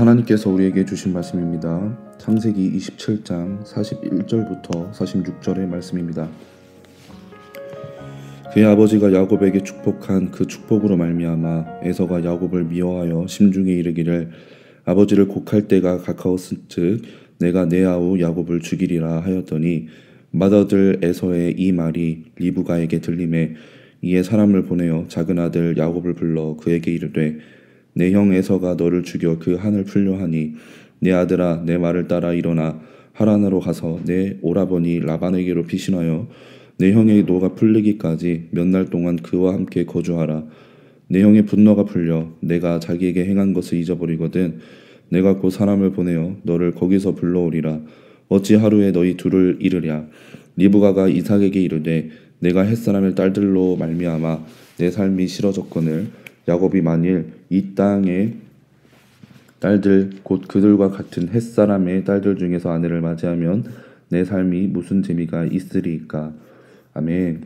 하나님께서 우리에게 주신 말씀입니다. 창세기 27장 41절부터 46절의 말씀입니다. 그의 아버지가 야곱에게 축복한 그 축복으로 말미암아 에서가 야곱을 미워하여 심중에 이르기를 아버지를 곡할 때가 가까웠은즉 내가 내 아우 야곱을 죽이리라 하였더니 맏아들 에서의 이 말이 리브가에게 들리매 이에 사람을 보내어 작은 아들 야곱을 불러 그에게 이르되 내 형 에서가 너를 죽여 그 한을 풀려 하니 내 아들아 내 말을 따라 일어나 하란으로 가서 내 오라버니 라반에게로 피신하여 내 형의 노가 풀리기까지 몇 날 동안 그와 함께 거주하라. 내 형의 분노가 풀려 내가 자기에게 행한 것을 잊어버리거든 내가 곧 사람을 보내어 너를 거기서 불러오리라. 어찌 하루에 너희 둘을 잃으랴. 리브가가 이삭에게 이르되 내가 햇사람의 딸들로 말미암아 내 삶이 싫어졌거늘 야곱이 만일 이 땅의 딸들 곧 그들과 같은 햇사람의 딸들 중에서 아내를 맞이하면 내 삶이 무슨 재미가 있으리이까. 아멘.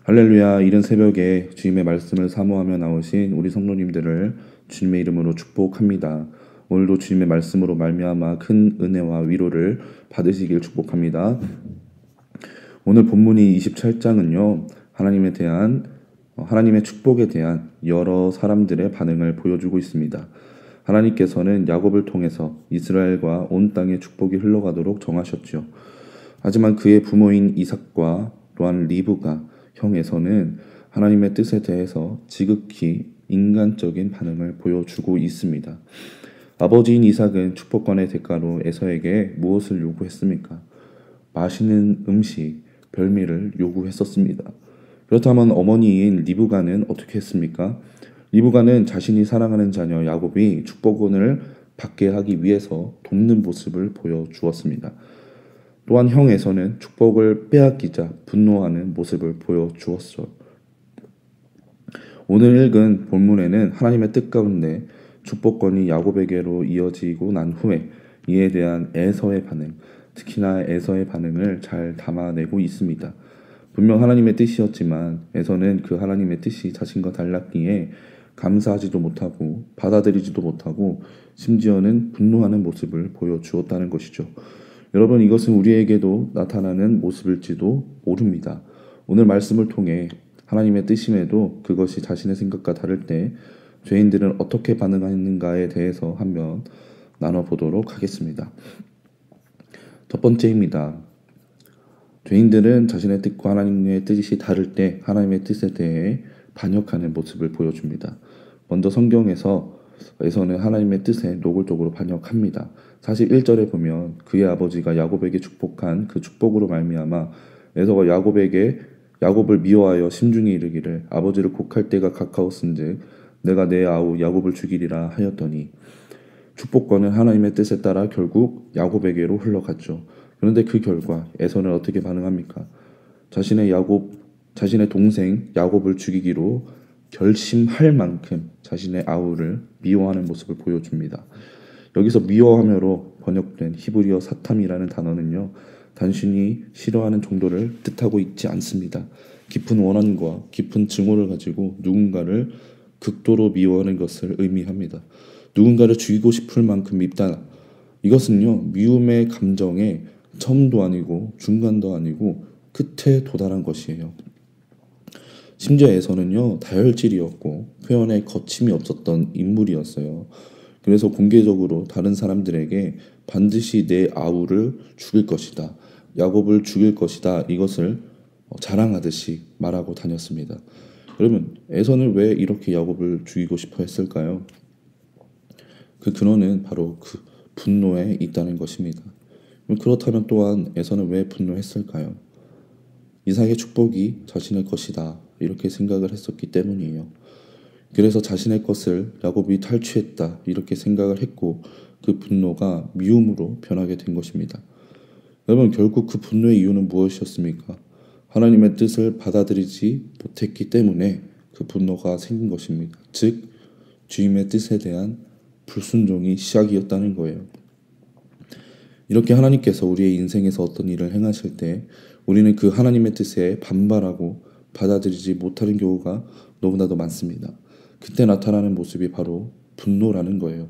할렐루야. 이른 새벽에 주님의 말씀을 사모하며 나오신 우리 성도님들을 주님의 이름으로 축복합니다. 오늘도 주님의 말씀으로 말미암아 큰 은혜와 위로를 받으시길 축복합니다. 오늘 본문이 27장은요 하나님의 축복에 대한 여러 사람들의 반응을 보여주고 있습니다. 하나님께서는 야곱을 통해서 이스라엘과 온 땅에 축복이 흘러가도록 정하셨죠. 하지만 그의 부모인 이삭과 또한 리브가 형에서는 하나님의 뜻에 대해서 지극히 인간적인 반응을 보여주고 있습니다. 아버지인 이삭은 축복권의 대가로 에서에게 무엇을 요구했습니까? 맛있는 음식, 별미를 요구했었습니다. 그렇다면 어머니인 리브가는 어떻게 했습니까? 리브가는 자신이 사랑하는 자녀 야곱이 축복권을 받게 하기 위해서 돕는 모습을 보여주었습니다. 또한 형 에서는 축복을 빼앗기자 분노하는 모습을 보여주었죠. 오늘 읽은 본문에는 하나님의 뜻 가운데 축복권이 야곱에게로 이어지고 난 후에 이에 대한 에서의 반응, 특히나 에서의 반응을 잘 담아내고 있습니다. 분명 하나님의 뜻이었지만 에서는 그 하나님의 뜻이 자신과 달랐기에 감사하지도 못하고 받아들이지도 못하고 심지어는 분노하는 모습을 보여주었다는 것이죠. 여러분, 이것은 우리에게도 나타나는 모습일지도 모릅니다. 오늘 말씀을 통해 하나님의 뜻임에도 그것이 자신의 생각과 다를 때 죄인들은 어떻게 반응하는가에 대해서 한번 나눠보도록 하겠습니다. 첫 번째입니다. 죄인들은 자신의 뜻과 하나님의 뜻이 다를 때 하나님의 뜻에 대해 반역하는 모습을 보여줍니다. 먼저 성경에서 에서는 하나님의 뜻에 노골적으로 반역합니다. 사실 1절에 보면 그의 아버지가 야곱에게 축복한 그 축복으로 말미암아 에서가 야곱을 미워하여 심중에 이르기를 아버지를 곡할 때가 가까웠은즉 내가 내 아우 야곱을 죽이리라 하였더니 축복권은 하나님의 뜻에 따라 결국 야곱에게로 흘러갔죠. 그런데 그 결과 에서는 어떻게 반응합니까? 자신의 동생 야곱을 죽이기로 결심할 만큼 자신의 아우를 미워하는 모습을 보여줍니다. 여기서 미워함으로 번역된 히브리어 사탐이라는 단어는요, 단순히 싫어하는 정도를 뜻하고 있지 않습니다. 깊은 원한과 깊은 증오를 가지고 누군가를 극도로 미워하는 것을 의미합니다. 누군가를 죽이고 싶을 만큼 밉다. 이것은요, 미움의 감정의 처음도 아니고 중간도 아니고 끝에 도달한 것이에요. 심지어 에서는요, 다혈질이었고 표현에 거침이 없었던 인물이었어요. 그래서 공개적으로 다른 사람들에게 반드시 내 아우를 죽일 것이다, 야곱을 죽일 것이다, 이것을 자랑하듯이 말하고 다녔습니다. 여러분, 에서는 왜 이렇게 야곱을 죽이고 싶어 했을까요? 그 근원은 바로 그 분노에 있다는 것입니다. 그렇다면 또한 에서는 왜 분노했을까요? 이삭의 축복이 자신의 것이다, 이렇게 생각을 했었기 때문이에요. 그래서 자신의 것을 야곱이 탈취했다, 이렇게 생각을 했고 그 분노가 미움으로 변하게 된 것입니다. 여러분, 결국 그 분노의 이유는 무엇이었습니까? 하나님의 뜻을 받아들이지 못했기 때문에 그 분노가 생긴 것입니다. 즉, 주님의 뜻에 대한 불순종이 시작이었다는 거예요. 이렇게 하나님께서 우리의 인생에서 어떤 일을 행하실 때 우리는 그 하나님의 뜻에 반발하고 받아들이지 못하는 경우가 너무나도 많습니다. 그때 나타나는 모습이 바로 분노라는 거예요.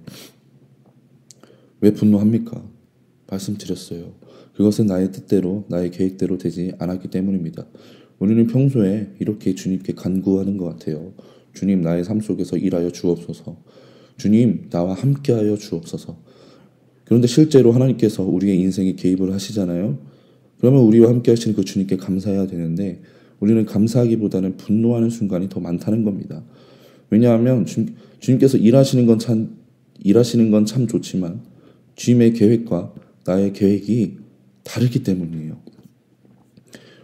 왜 분노합니까? 말씀드렸어요. 그것은 나의 뜻대로, 나의 계획대로 되지 않았기 때문입니다. 우리는 평소에 이렇게 주님께 간구하는 것 같아요. 주님, 나의 삶 속에서 일하여 주옵소서. 주님, 나와 함께하여 주옵소서. 그런데 실제로 하나님께서 우리의 인생에 개입을 하시잖아요. 그러면 우리와 함께 하시는 그 주님께 감사해야 되는데 우리는 감사하기보다는 분노하는 순간이 더 많다는 겁니다. 왜냐하면 주님께서 일하시는 건 참 좋지만 주님의 계획과 나의 계획이 다르기 때문이에요.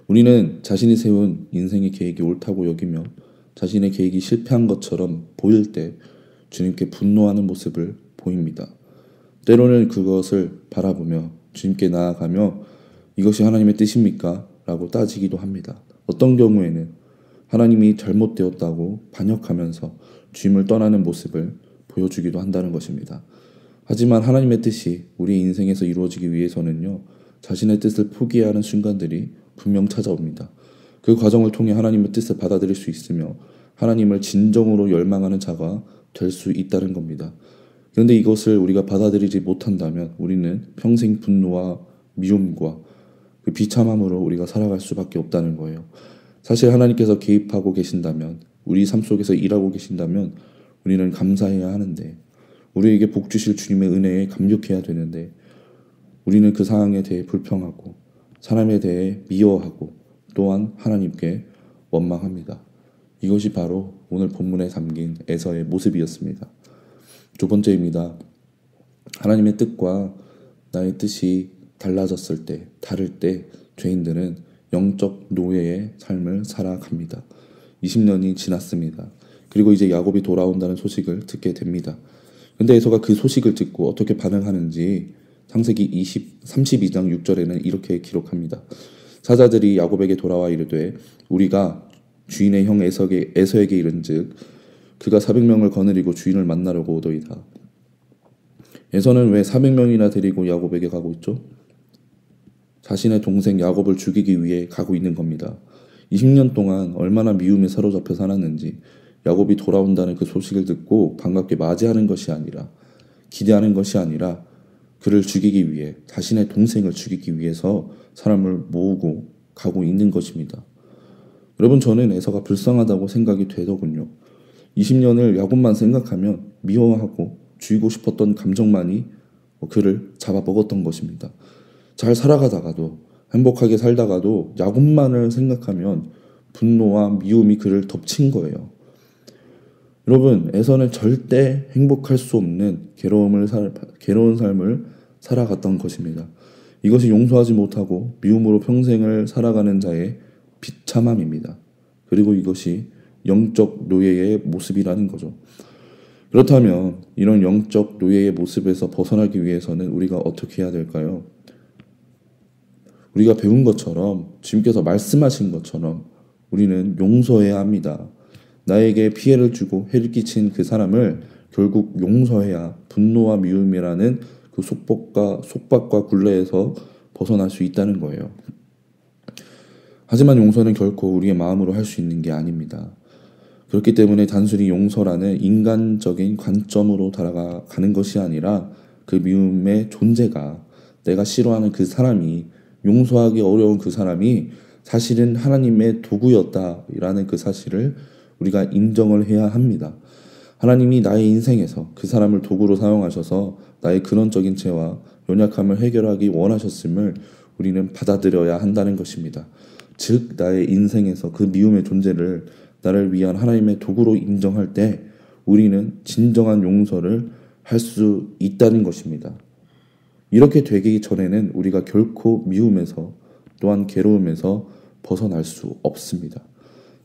우리는 자신이 세운 인생의 계획이 옳다고 여기며 자신의 계획이 실패한 것처럼 보일 때 주님께 분노하는 모습을 보입니다. 때로는 그것을 바라보며 주님께 나아가며 이것이 하나님의 뜻입니까? 라고 따지기도 합니다. 어떤 경우에는 하나님이 잘못되었다고 반역하면서 주님을 떠나는 모습을 보여주기도 한다는 것입니다. 하지만 하나님의 뜻이 우리 인생에서 이루어지기 위해서는요, 자신의 뜻을 포기하는 순간들이 분명 찾아옵니다. 그 과정을 통해 하나님의 뜻을 받아들일 수 있으며 하나님을 진정으로 열망하는 자가 될 수 있다는 겁니다. 그런데 이것을 우리가 받아들이지 못한다면 우리는 평생 분노와 미움과 그 비참함으로 우리가 살아갈 수밖에 없다는 거예요. 사실 하나님께서 개입하고 계신다면, 우리 삶 속에서 일하고 계신다면 우리는 감사해야 하는데, 우리에게 복 주실 주님의 은혜에 감격해야 되는데 우리는 그 상황에 대해 불평하고 사람에 대해 미워하고 또한 하나님께 원망합니다. 이것이 바로 오늘 본문에 담긴 에서의 모습이었습니다. 두 번째입니다. 하나님의 뜻과 나의 뜻이 달라졌을 때, 다를 때 죄인들은 영적 노예의 삶을 살아갑니다. 20년이 지났습니다. 그리고 이제 야곱이 돌아온다는 소식을 듣게 됩니다. 근데 에서가 그 소식을 듣고 어떻게 반응하는지 창세기 32장 6절에는 이렇게 기록합니다. 사자들이 야곱에게 돌아와 이르되 우리가 주인의 형 에서에게 이른즉 그가 400명을 거느리고 주인을 만나려고 오더이다. 에서는 왜 400명이나 데리고 야곱에게 가고 있죠? 자신의 동생 야곱을 죽이기 위해 가고 있는 겁니다. 20년 동안 얼마나 미움에 사로잡혀 살았는지 야곱이 돌아온다는 그 소식을 듣고 반갑게 맞이하는 것이 아니라, 기대하는 것이 아니라 그를 죽이기 위해, 자신의 동생을 죽이기 위해서 사람을 모으고 가고 있는 것입니다. 여러분, 저는 에서가 불쌍하다고 생각이 되더군요. 20년을 야곱만 생각하면 미워하고 죽이고 싶었던 감정만이 그를 잡아먹었던 것입니다. 잘 살아가다가도, 행복하게 살다가도 야곱만을 생각하면 분노와 미움이 그를 덮친 거예요. 여러분, 에서는 절대 행복할 수 없는 괴로운 삶을 살아갔던 것입니다. 이것이 용서하지 못하고 미움으로 평생을 살아가는 자의 비참함입니다. 그리고 이것이 영적 노예의 모습이라는 거죠. 그렇다면 이런 영적 노예의 모습에서 벗어나기 위해서는 우리가 어떻게 해야 될까요? 우리가 배운 것처럼, 주님께서 말씀하신 것처럼 우리는 용서해야 합니다. 나에게 피해를 주고 해를 끼친 그 사람을 결국 용서해야 분노와 미움이라는 그 속박과 굴레에서 벗어날 수 있다는 거예요. 하지만 용서는 결코 우리의 마음으로 할 수 있는 게 아닙니다. 그렇기 때문에 단순히 용서라는 인간적인 관점으로 달아가는 것이 아니라 그 미움의 존재가, 내가 싫어하는 그 사람이, 용서하기 어려운 그 사람이 사실은 하나님의 도구였다라는 그 사실을 우리가 인정을 해야 합니다. 하나님이 나의 인생에서 그 사람을 도구로 사용하셔서 나의 근원적인 죄와 연약함을 해결하기 원하셨음을 우리는 받아들여야 한다는 것입니다. 즉, 나의 인생에서 그 미움의 존재를 나를 위한 하나님의 도구로 인정할 때 우리는 진정한 용서를 할 수 있다는 것입니다. 이렇게 되기 전에는 우리가 결코 미움에서 또한 괴로움에서 벗어날 수 없습니다.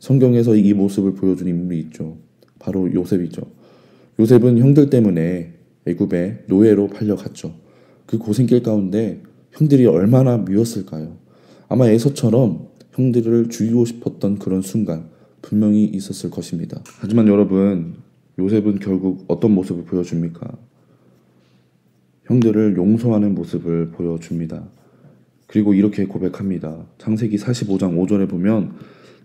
성경에서 이 모습을 보여준 인물이 있죠. 바로 요셉이죠. 요셉은 형들 때문에 애굽에 노예로 팔려갔죠. 그 고생길 가운데 형들이 얼마나 미웠을까요? 아마 에서처럼 형들을 죽이고 싶었던 그런 순간 분명히 있었을 것입니다. 하지만 여러분, 요셉은 결국 어떤 모습을 보여줍니까? 형들을 용서하는 모습을 보여줍니다. 그리고 이렇게 고백합니다. 창세기 45장 5절에 보면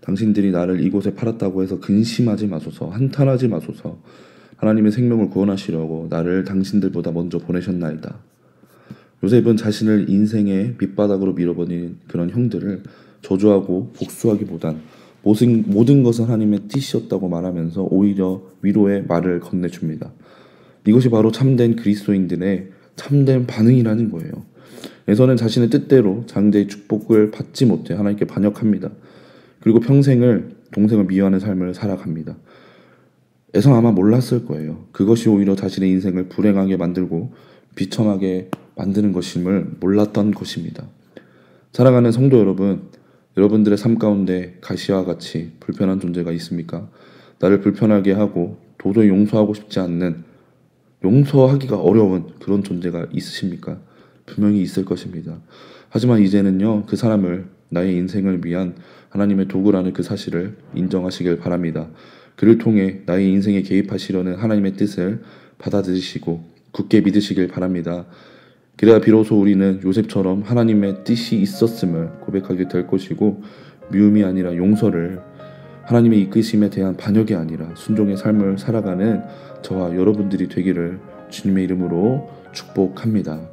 당신들이 나를 이곳에 팔았다고 해서 근심하지 마소서, 한탄하지 마소서. 하나님의 생명을 구원하시려고 나를 당신들보다 먼저 보내셨나이다. 요셉은 자신을 인생의 밑바닥으로 밀어버린 그런 형들을 저주하고 복수하기보단 모든 것은 하나님의 뜻이었다고 말하면서 오히려 위로의 말을 건네줍니다. 이것이 바로 참된 그리스도인들의 참된 반응이라는 거예요. 에서는 자신의 뜻대로 장자의 축복을 받지 못해 하나님께 반역합니다. 그리고 평생을 동생을 미워하는 삶을 살아갑니다. 에서는 아마 몰랐을 거예요. 그것이 오히려 자신의 인생을 불행하게 만들고 비참하게 만드는 것임을 몰랐던 것입니다. 사랑하는 성도 여러분, 여러분들의 삶 가운데 가시와 같이 불편한 존재가 있습니까? 나를 불편하게 하고 도저히 용서하고 싶지 않는, 용서하기가 어려운 그런 존재가 있으십니까? 분명히 있을 것입니다. 하지만 이제는요, 그 사람을 나의 인생을 위한 하나님의 도구라는 그 사실을 인정하시길 바랍니다. 그를 통해 나의 인생에 개입하시려는 하나님의 뜻을 받아들이시고 굳게 믿으시길 바랍니다. 그래야 비로소 우리는 요셉처럼 하나님의 뜻이 있었음을 고백하게 될 것이고, 미움이 아니라 용서를, 하나님의 이끄심에 대한 반역이 아니라 순종의 삶을 살아가는 저와 여러분들이 되기를 주님의 이름으로 축복합니다.